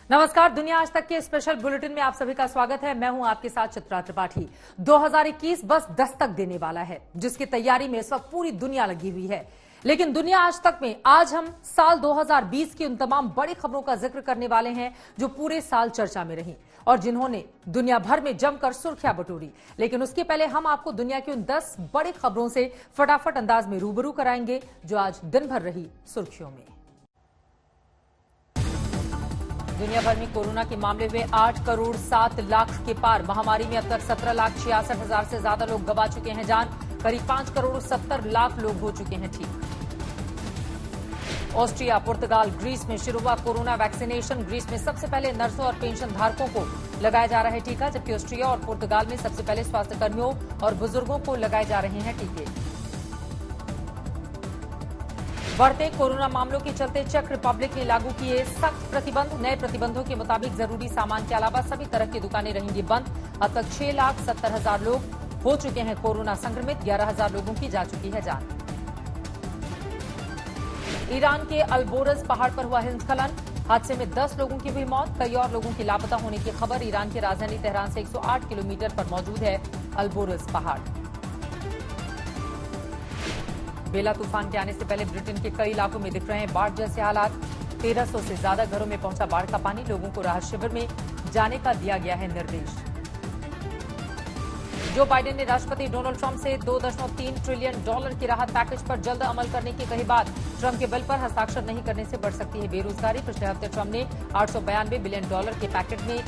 नमस्कार, दुनिया आज तक के स्पेशल बुलेटिन में आप सभी का स्वागत है। मैं हूं आपके साथ चित्रा त्रिपाठी। 2021 बस दस्तक देने वाला है, जिसकी तैयारी में इस वक्त पूरी दुनिया लगी हुई है। लेकिन दुनिया आज तक में आज हम साल 2020 की उन तमाम बड़ी खबरों का जिक्र करने वाले हैं जो पूरे साल चर्चा में रही और जिन्होंने दुनिया भर में जमकर सुर्खियां बटोरी। लेकिन उसके पहले हम आपको दुनिया की उन 10 बड़ी खबरों से फटाफट अंदाज में रूबरू कराएंगे जो आज दिन भर रही सुर्खियों में। दुनिया भर में कोरोना के मामले हुए 8 करोड़ 7 लाख के पार। महामारी में अब तक 17,66,000 से ज्यादा लोग गंवा चुके हैं जान। करीब 5 करोड़ 70 लाख लोग हो चुके हैं ठीक। ऑस्ट्रिया, पुर्तगाल, ग्रीस में शुरू हुआ कोरोना वैक्सीनेशन। ग्रीस में सबसे पहले नर्सों और पेंशन धारकों को लगाया जा रहा है टीका, जबकि ऑस्ट्रिया और पुर्तगाल में सबसे पहले स्वास्थ्य कर्मियों और बुजुर्गों को लगाए जा रहे हैं टीके। बढ़ते कोरोना मामलों के चलते चेक रिपब्लिक ने लागू किए सख्त प्रतिबंध। नए प्रतिबंधों के मुताबिक जरूरी सामान के अलावा सभी तरह की दुकानें रहेंगी बंद। अब तक 6,70,000 लोग हो चुके हैं कोरोना संक्रमित। 11,000 लोगों की जा चुकी है जान। ईरान के अल्बोरज पहाड़ पर हुआ हिमस्खलन। हादसे में 10 लोगों की हुई मौत। कई और लोगों की लापता होने की खबर। ईरान की राजधानी तेहरान से 108 किलोमीटर पर मौजूद है अल्बोरज पहाड़। बेला तूफान के आने से पहले ब्रिटेन के कई इलाकों में दिख रहे हैं बाढ़ जैसे हालात। 1300 से ज्यादा घरों में पहुंचा बाढ़ का पानी। लोगों को राहत शिविर में जाने का दिया गया है निर्देश। जो बाइडेन ने राष्ट्रपति डोनाल्ड ट्रंप से $2.3 ट्रिलियन की राहत पैकेज पर जल्द अमल करने की कही बात। ट्रंप के बिल पर हस्ताक्षर नहीं करने से बढ़ सकती है बेरोजगारी। पिछले हफ्ते ट्रंप ने $892 बिलियन के पैकेज में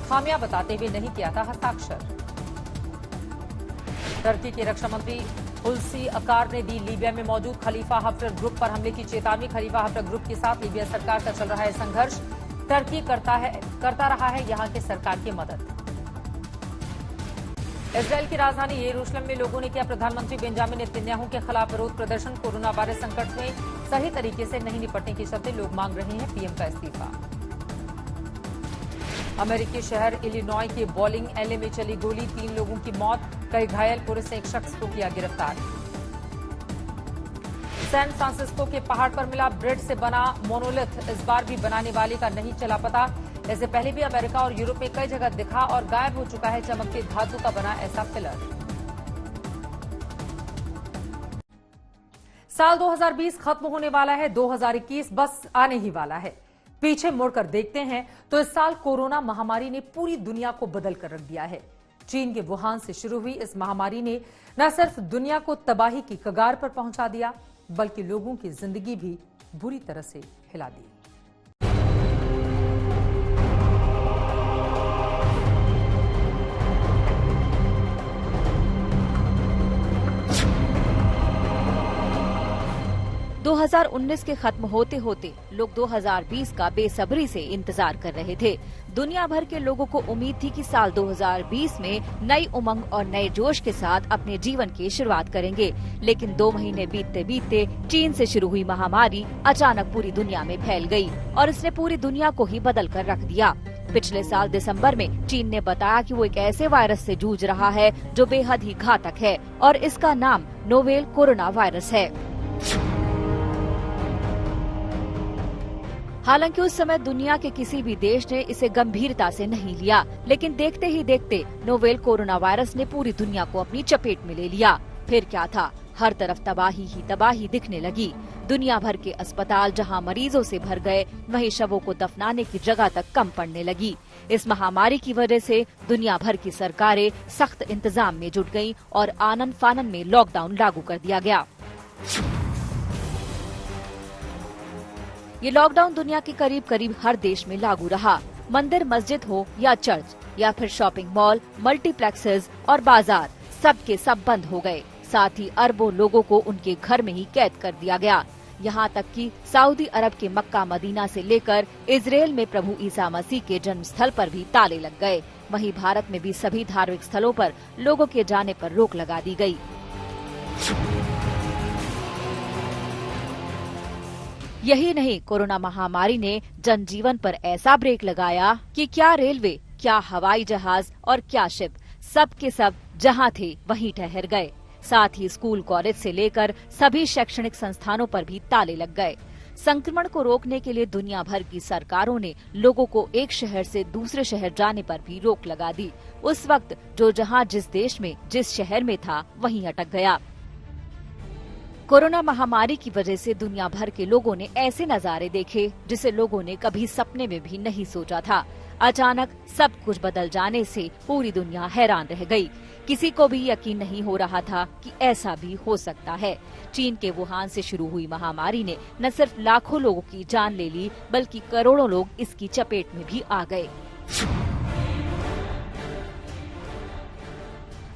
खामियां बताते हुए नहीं किया था हस्ताक्षर। टर्की के रक्षा मंत्री हुल्सी अकार ने दी लीबिया में मौजूद खलीफा हफ्तर ग्रुप पर हमले की चेतावनी। खलीफा हफ्तर ग्रुप के साथ लीबिया सरकार का चल रहा है संघर्ष। टर्की करता रहा है यहां के सरकार की मदद। इजरायल की राजधानी यरूशलेम में लोगों ने किया प्रधानमंत्री बेंजामिन नेतन्याहू के खिलाफ विरोध प्रदर्शन। कोरोना वायरस संकट में सही तरीके से नहीं निपटने के चलते लोग मांग रहे हैं पीएम का इस्तीफा। अमेरिकी शहर इलिनॉय के बॉलिंग एले में चली गोली, 3 लोगों की मौत, कई घायल। पुलिस ने एक शख्स को किया गिरफ्तार। सैन फ्रांसिस्को के पहाड़ पर मिला ब्रिड से बना मोनोलिथ। इस बार भी बनाने वाले का नहीं चला पता। इससे पहले भी अमेरिका और यूरोप में कई जगह दिखा और गायब हो चुका है चमकते धातु का बना ऐसा पिलर। साल 2020 खत्म होने वाला है, 2021 बस आने ही वाला है। पीछे मुड़कर देखते हैं तो इस साल कोरोना महामारी ने पूरी दुनिया को बदल कर रख दिया है। चीन के वुहान से शुरू हुई इस महामारी ने न सिर्फ दुनिया को तबाही की कगार पर पहुंचा दिया, बल्कि लोगों की जिंदगी भी बुरी तरह से हिला दी। दो 2019 के खत्म होते होते लोग 2020 का बेसब्री से इंतजार कर रहे थे। दुनिया भर के लोगों को उम्मीद थी कि साल 2020 में नई उमंग और नए जोश के साथ अपने जीवन की शुरुआत करेंगे। लेकिन 2 महीने बीतते बीतते चीन से शुरू हुई महामारी अचानक पूरी दुनिया में फैल गई और इसने पूरी दुनिया को ही बदल कर रख दिया। पिछले साल दिसंबर में चीन ने बताया कि वो एक ऐसे वायरस से जूझ रहा है जो बेहद ही घातक है और इसका नाम नोवेल कोरोना वायरस है। हालांकि उस समय दुनिया के किसी भी देश ने इसे गंभीरता से नहीं लिया, लेकिन देखते ही देखते नोवेल कोरोना वायरस ने पूरी दुनिया को अपनी चपेट में ले लिया। फिर क्या था, हर तरफ तबाही ही तबाही दिखने लगी। दुनिया भर के अस्पताल जहां मरीजों से भर गए, वहीं शवों को दफनाने की जगह तक कम पड़ने लगी। इस महामारी की वजह से दुनिया भर की सरकारें सख्त इंतजाम में जुट गयीं और आनन फानन में लॉकडाउन लागू कर दिया गया। ये लॉकडाउन दुनिया के करीब करीब हर देश में लागू रहा। मंदिर, मस्जिद हो या चर्च या फिर शॉपिंग मॉल, मल्टीप्लेक्सेस और बाजार, सब के सब बंद हो गए। साथ ही अरबों लोगों को उनके घर में ही कैद कर दिया गया। यहाँ तक कि सऊदी अरब के मक्का मदीना से लेकर इजराइल में प्रभु ईसा मसीह के जन्म स्थल पर भी ताले लग गए। वहीं भारत में भी सभी धार्मिक स्थलों पर लोगों के जाने पर रोक लगा दी गई। यही नहीं, कोरोना महामारी ने जनजीवन पर ऐसा ब्रेक लगाया कि क्या रेलवे, क्या हवाई जहाज और क्या शिप, सब के सब जहां थे वहीं ठहर गए। साथ ही स्कूल, कॉलेज से लेकर सभी शैक्षणिक संस्थानों पर भी ताले लग गए। संक्रमण को रोकने के लिए दुनिया भर की सरकारों ने लोगों को एक शहर से दूसरे शहर जाने पर भी रोक लगा दी। उस वक्त जो जहां जिस देश में जिस शहर में था वहीं अटक गया। कोरोना महामारी की वजह से दुनिया भर के लोगों ने ऐसे नजारे देखे जिसे लोगों ने कभी सपने में भी नहीं सोचा था। अचानक सब कुछ बदल जाने से पूरी दुनिया हैरान रह गई। किसी को भी यकीन नहीं हो रहा था कि ऐसा भी हो सकता है। चीन के वुहान से शुरू हुई महामारी ने न सिर्फ लाखों लोगों की जान ले ली, बल्कि करोड़ों लोग इसकी चपेट में भी आ गए।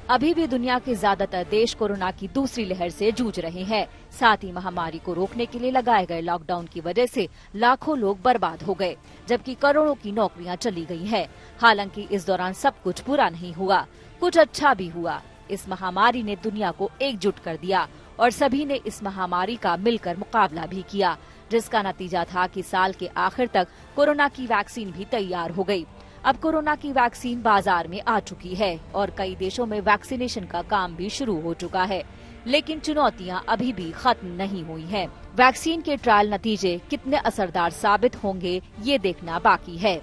अभी भी दुनिया के ज्यादातर देश कोरोना की दूसरी लहर से जूझ रहे हैं। साथ ही महामारी को रोकने के लिए लगाए गए लॉकडाउन की वजह से लाखों लोग बर्बाद हो गए, जबकि करोड़ों की नौकरियां चली गई हैं। हालांकि इस दौरान सब कुछ बुरा नहीं हुआ, कुछ अच्छा भी हुआ। इस महामारी ने दुनिया को एकजुट कर दिया और सभी ने इस महामारी का मिलकर मुकाबला भी किया, जिसका नतीजा था कि साल के आखिर तक कोरोना की वैक्सीन भी तैयार हो गई। अब कोरोना की वैक्सीन बाजार में आ चुकी है और कई देशों में वैक्सीनेशन का काम भी शुरू हो चुका है, लेकिन चुनौतियां अभी भी खत्म नहीं हुई हैं। वैक्सीन के ट्रायल नतीजे कितने असरदार साबित होंगे, ये देखना बाकी है।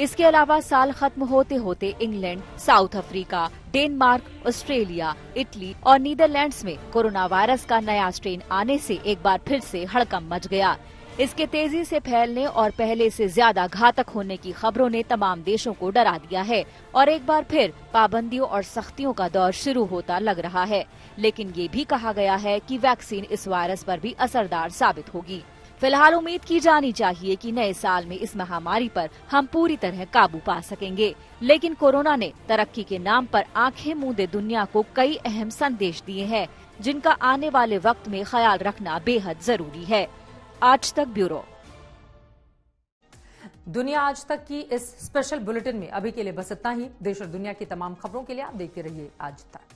इसके अलावा साल खत्म होते होते England, south Africa, Denmark, Australia, Italy और नीदरलैंड्स में कोरोना वायरस का नया स्ट्रेन आने से एक बार फिर से हड़कंप मच गया। इसके तेजी से फैलने और पहले से ज्यादा घातक होने की खबरों ने तमाम देशों को डरा दिया है और एक बार फिर पाबंदियों और सख्तियों का दौर शुरू होता लग रहा है। लेकिन ये भी कहा गया है कि वैक्सीन इस वायरस पर भी असरदार साबित होगी। फिलहाल उम्मीद की जानी चाहिए कि नए साल में इस महामारी पर हम पूरी तरह काबू पा सकेंगे। लेकिन कोरोना ने तरक्की के नाम पर आंखें मूंदे दुनिया को कई अहम संदेश दिए हैं, जिनका आने वाले वक्त में ख्याल रखना बेहद जरूरी है। आज तक ब्यूरो। दुनिया आज तक की इस स्पेशल बुलेटिन में अभी के लिए बस इतना ही। देश और दुनिया की तमाम खबरों के लिए आप देखते रहिए आज तक।